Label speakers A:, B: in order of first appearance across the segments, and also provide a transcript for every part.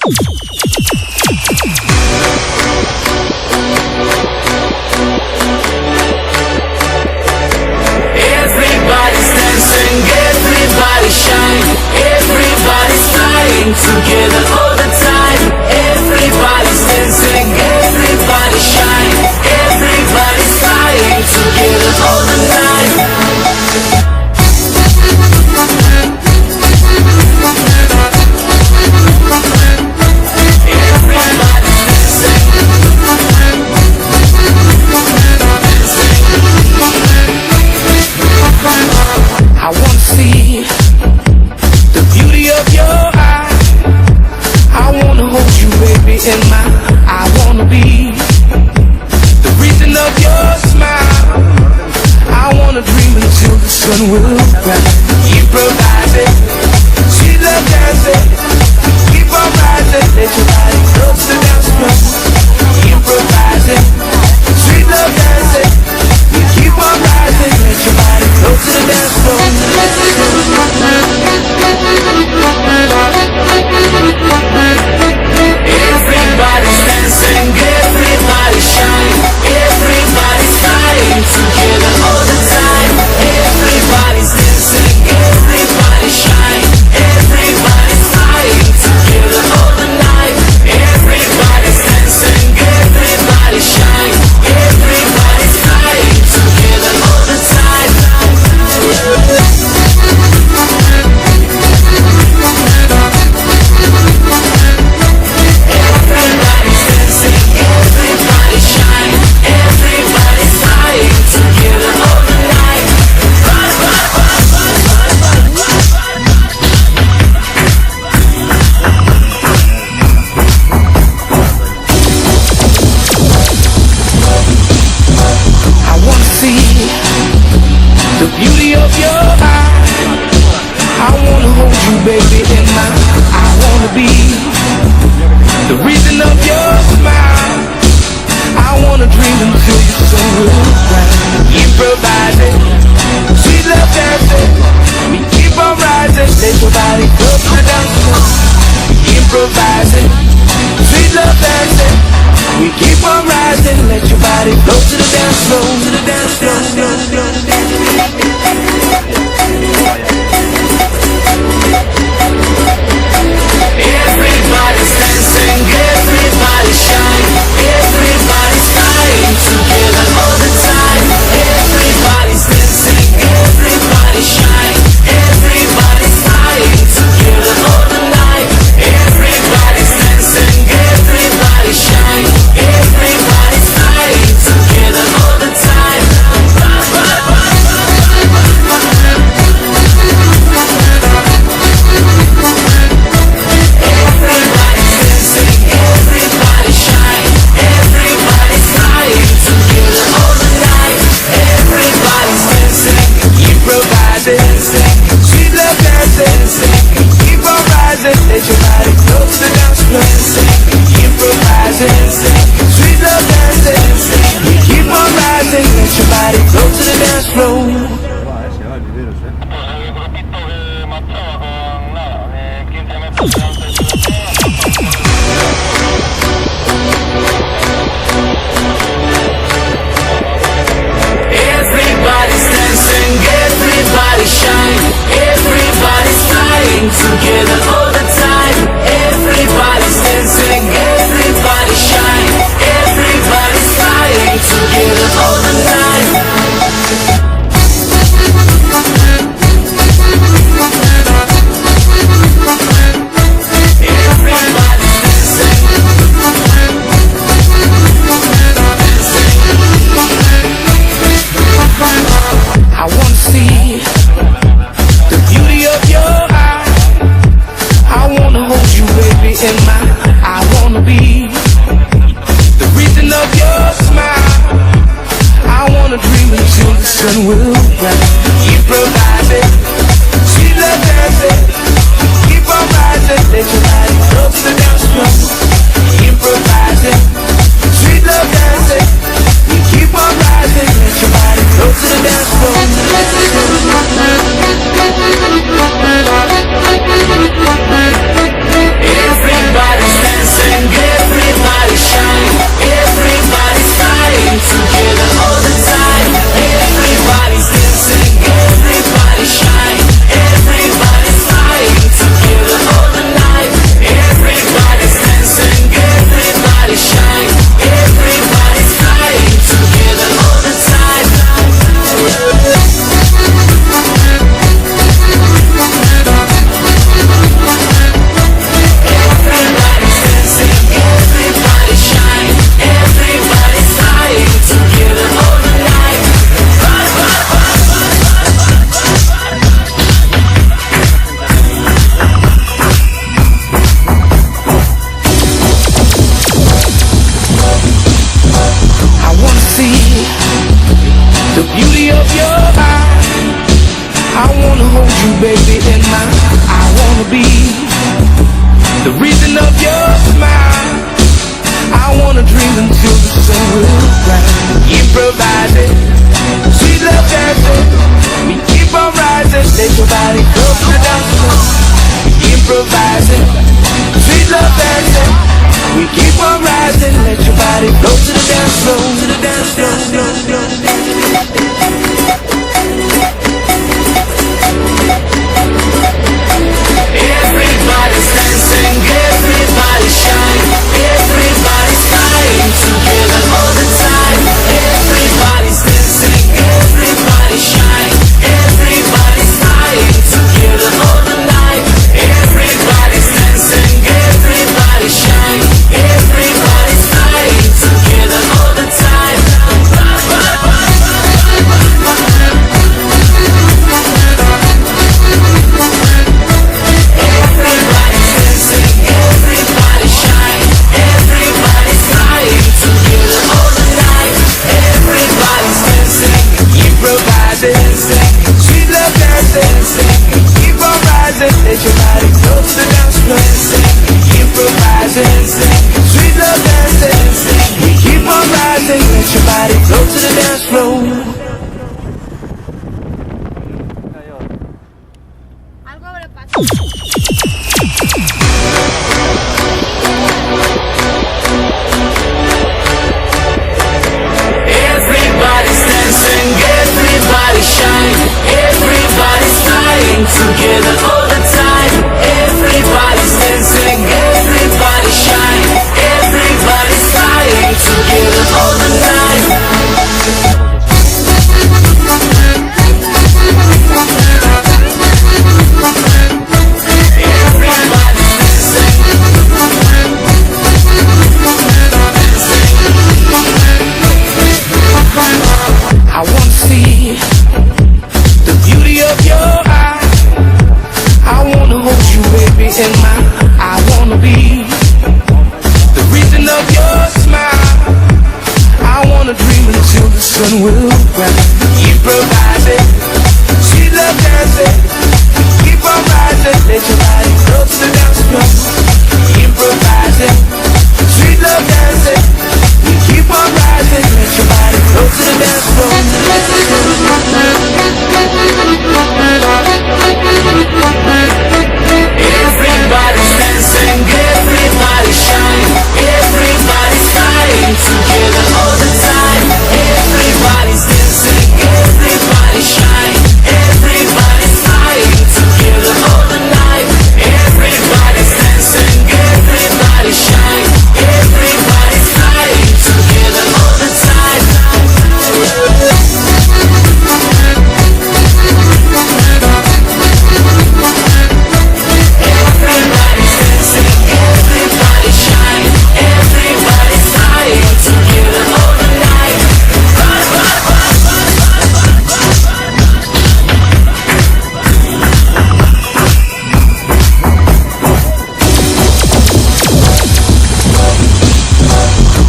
A: Everybody's dancing, everybody shine, everybody's flying together all the time. Everybody's dancing, everybody shine, everybody's flying together all the time. I wanna see the beauty of your eyes. I wanna hold you, baby, in my. I wanna be the reason of your smile. I wanna dream until the sun will rise. Improvising, sweet love dancing. Keep on rising, let your body close to the dance floor. Improvising, sweet love dancing. Keep on rising, let your body close to the dance floor. Everybody's dancing, everybody shine, everybody's flying together all the time. Everybody's dancing, everybody shine, everybody's flying together all the night. Everybody's dancing, everybody shine, everybody's flying together all the time. Everybody's dancing, everybody shine, everybody's flying together all the night. I wanna see the beauty of your eyes. I wanna hold you, baby, in my. I wanna be the reason of your smile. I wanna dream until your sun will rise. Improvising, sweet love dancing. We keep on rising, let your body go to the dance floor. Improvising, sweet love dancing. We keep on rising, let your body go to the dance floor. To the dance floor. Everybody's dancing, everybody shine, everybody's flying together all the time. Everybody's dancing, everybody shine, everybody's flying together all the night. Everybody's dancing, everybody shine, everybody's flying together all the time. Everybody's dancing, everybody shine, everybody's flying together all the night. Everybody's dancing, improvising, sweet love dancing. Keep on rising, let your body close to the dance floor. Improvising, sweet love dancing. Keep on rising, let your body close to the dance floor. Everybody's dancing, everybody shine, everybody's flying together all the time. Everybody's dancing, everybody shine, everybody's flying together all the time. I wanna see the beauty of your eyes. I wanna hold you, baby, in my. I wanna be the reason of your smile. I wanna dream until the sun will rise. Improvising, sweet love dancing. Keep on rising, let your body go to the dance floor. Improvising, sweet love dancing. You keep on rising, let your body go to the dance floor. Everybody's body go to the dance floor. Improvising, sweet love dancing. We keep on rising, let your body go to the dance floor.
B: Algo le pasa.
A: Everybody's dancing, everybody shine. Everybody's flying together all the time. Everybody's dancing, everybody shine. Everybody's flying together all the time. I wanna see the beauty of your eyes. I wanna hold you, baby, in my. I wanna be the reason of your smile. I wanna dream until the sun will rise. Improvising, sweet love dancing. Keep on rising, let your body go to the dance floor. Improvising, sweet love dancing. We keep on rising, let your body go to the dance floor. Everybody's dancing, everybody shine. Everybody's flying together all the time. Everybody's dancing, everybody shine. Everybody's flying together all the night. Everybody's dancing, everybody shine. Everybody's flying together all the time. Everybody's dancing, everybody shine. Everybody's flying together all the night.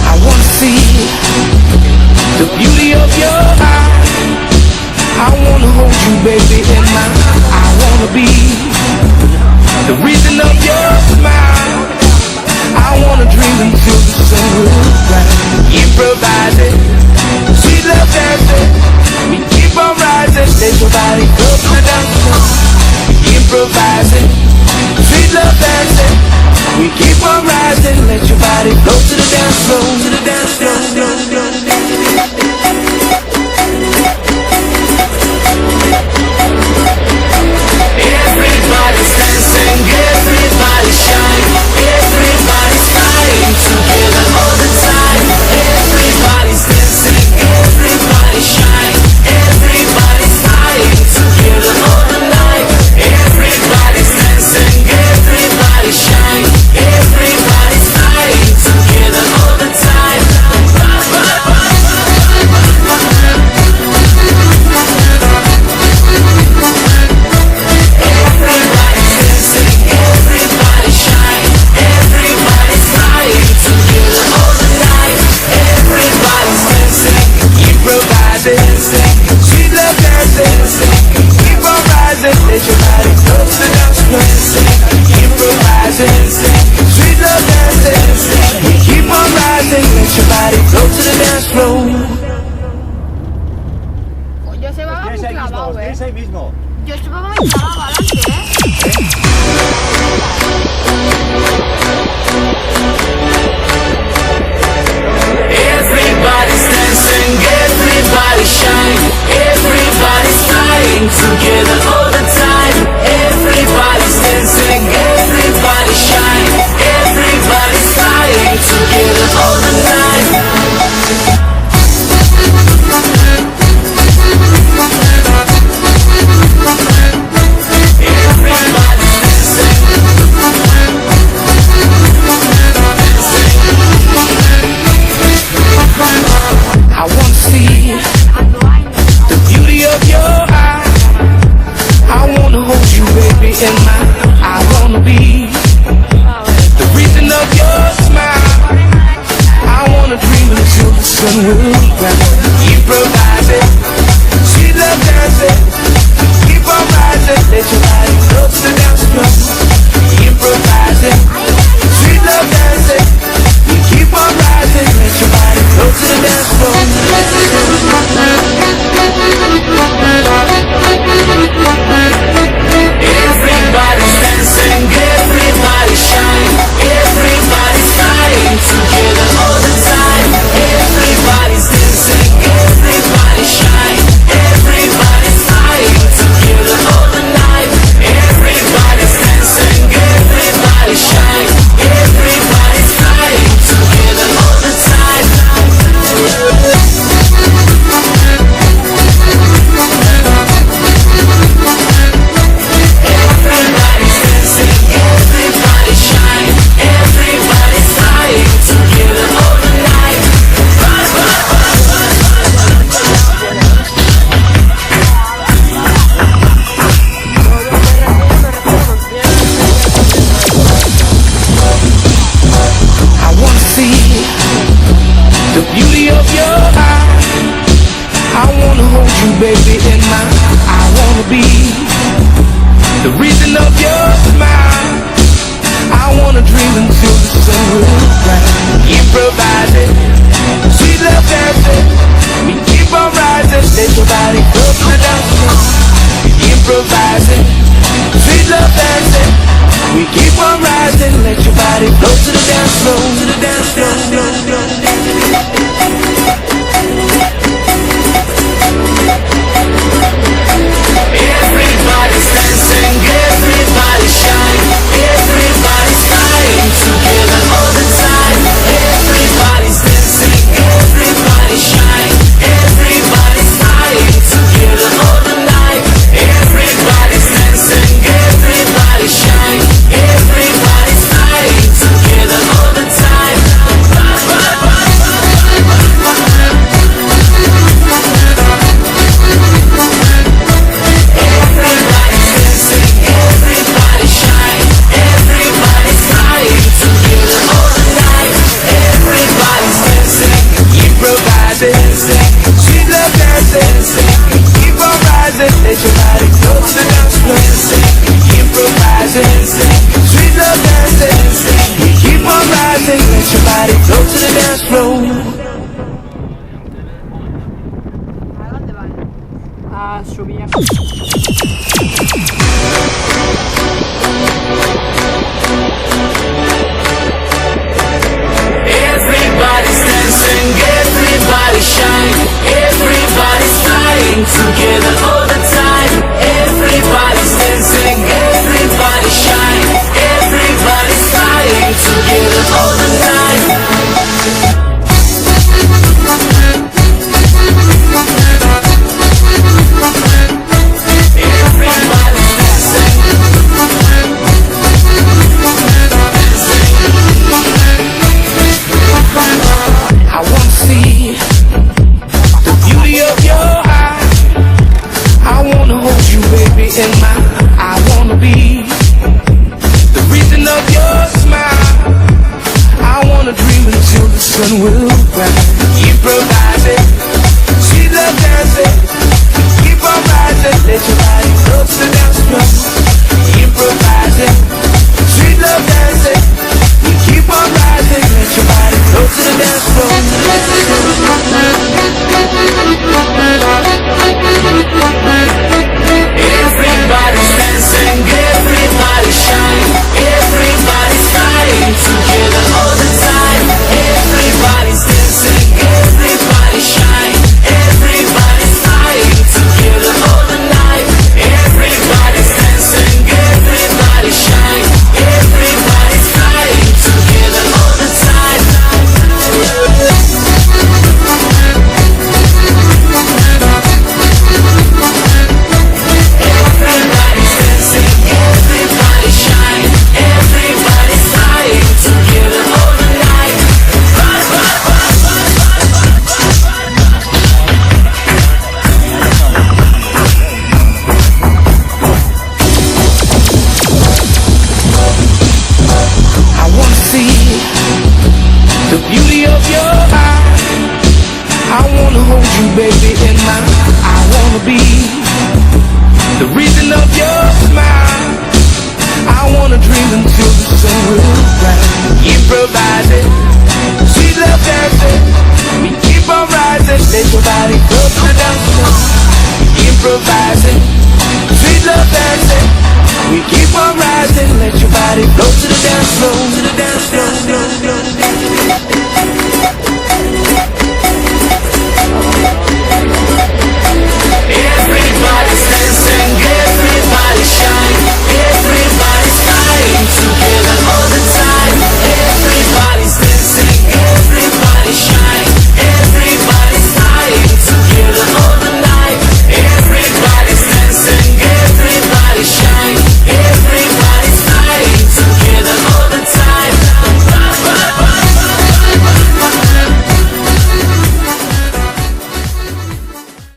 A: I wanna see the beauty of your eyes. I wanna hold you, baby, in my. I wanna be the reason of your smile. I wanna dream until the sun will rise. Improvising, sweet love dancing. We keep on rising, let your body go to the dance floor. Improvising, sweet love dancing. We keep on rising, let your body go to the dance floor. To the dance floor. Everybody's dancing, everybody shine. Everybody's flying together all the time. Everybody's dancing, everybody shine. Everybody's flying together all the night. Everybody's dancing, everybody shine. Everybody's flying together all the time. Everybody's dancing, everybody shine. Everybody's flying together all the night. Everybody's dancing, improvising, sweet love dancing. Keep on rising, let your body go to the dance floor. Improvising, sweet love dancing. We keep on rising, let your body go to the dance floor.
B: Yo se va muy clavado,
C: Tienes ahí mismo.
B: Yo estaba muy clavado adelante,
A: Everybody's dancing, everybody shine. Everybody's flying together all the time. Everybody's dancing, everybody shine. Everybody's flying together all the night. you, baby, in my. I wanna be the reason of your smile. I wanna dream until the sun will rise. Improvising, sweet love dancing. We keep on rising, let your body go to the dance floor. Improvising, sweet love dancing. We keep on rising, let your body go to the dance floor, to the dance floor.
C: Everybody's dancing, everybody's shining, everybody's flying together all the time. Everybody's dancing, everybody's shining, everybody's flying together all the night. Everybody's dancing, everybody's shining, everybody's flying together all the time.
A: Sweet love dancing, keep on rising, let your body go to the dance floor. Improvising, sweet love dancing, keep on rising, let your body go to the dance floor.
B: ¿A dónde van?
D: A subir.
C: Everybody's dancing, everybody's shining, everybody's flying together all the time. Everybody's dancing, everybody's shining, everybody's flying together all the time. Everybody's dancing.
A: I wanna see the beauty of your eyes. I wanna hold you, baby, in my. I wanna be the reason of your smile. I wanna dream until the sun will rise. Improvising, sweet love dancing. Keep on rising, let your body go to the dance floor. Improvising, sweet love dancing. You keep on rising, let your body go to the dance floor.
C: Everybody's dancing, everybody's shining, everybody's flying together all the time. Everybody's dancing, everybody's shining, everybody's flying together all the night. Everybody's dancing, everybody's shining, everybody's flying together all the time. Everybody's dancing, everybody's shining, everybody's flying together all the night.
A: I wanna see the beauty of your eyes. I wanna hold you, baby, in my. I wanna be the reason of your smile. I wanna dream until the sun will rise. Improvising, sweet love dancing. We keep on rising, let your body go to the dance floor. Improvising, sweet love dancing. We keep on rising, let your body go to the dance floor, to the dance